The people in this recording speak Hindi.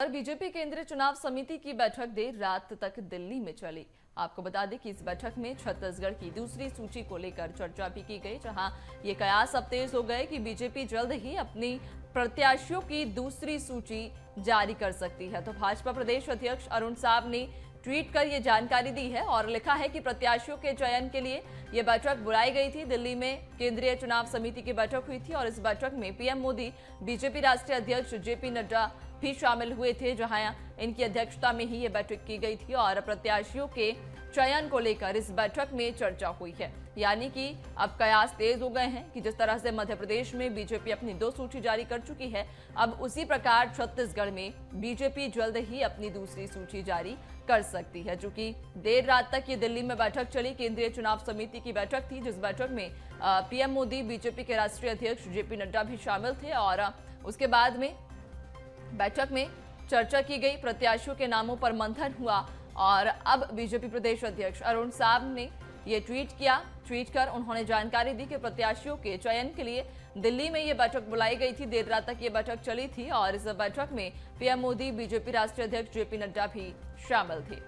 बीजेपी केंद्रीय चुनाव समिति की बैठक देर रात तक दिल्ली में चली। आपको बता दें कि इस बैठक में छत्तीसगढ़ की दूसरी सूची को लेकर चर्चा भी की गई, जहां ये कयास अब तेज हो गए कि बीजेपी जल्द ही अपनी प्रत्याशियों की दूसरी सूची जारी कर सकती है। तो भाजपा प्रदेश अध्यक्ष अरुण साव ने ट्वीट कर ये जानकारी दी है और लिखा है कि प्रत्याशियों के चयन के लिए ये बैठक बुलाई गई थी। दिल्ली में केंद्रीय चुनाव समिति की बैठक हुई थी और इस बैठक में पीएम मोदी, बीजेपी राष्ट्रीय अध्यक्ष जेपी नड्डा भी शामिल हुए थे, जहां इनकी अध्यक्षता में ही ये बैठक की गई थी और प्रत्याशियों के चयन को लेकर इस बैठक में चर्चा हुई है। यानी कि अब कयास तेज हो गए हैं कि जिस तरह से मध्य प्रदेश में बीजेपी अपनी 2 सूची जारी कर चुकी है, अब उसी प्रकार छत्तीसगढ़ में बीजेपी जल्द ही अपनी दूसरी सूची जारी कर सकती है। चूंकि देर रात तक ये दिल्ली में बैठक चली, केंद्रीय चुनाव समिति की बैठक थी, जिस बैठक में पीएम मोदी, बीजेपी के राष्ट्रीय अध्यक्ष जेपी नड्डा भी शामिल थे और उसके बाद में बैठक में चर्चा की गई, प्रत्याशियों के नामों पर मंथन हुआ और अब बीजेपी प्रदेश अध्यक्ष अरुण साव ने ये ट्वीट किया। ट्वीट कर उन्होंने जानकारी दी कि प्रत्याशियों के चयन के लिए दिल्ली में ये बैठक बुलाई गई थी। देर रात तक ये बैठक चली थी और इस बैठक में पीएम मोदी, बीजेपी राष्ट्रीय अध्यक्ष जेपी नड्डा भी शामिल थे।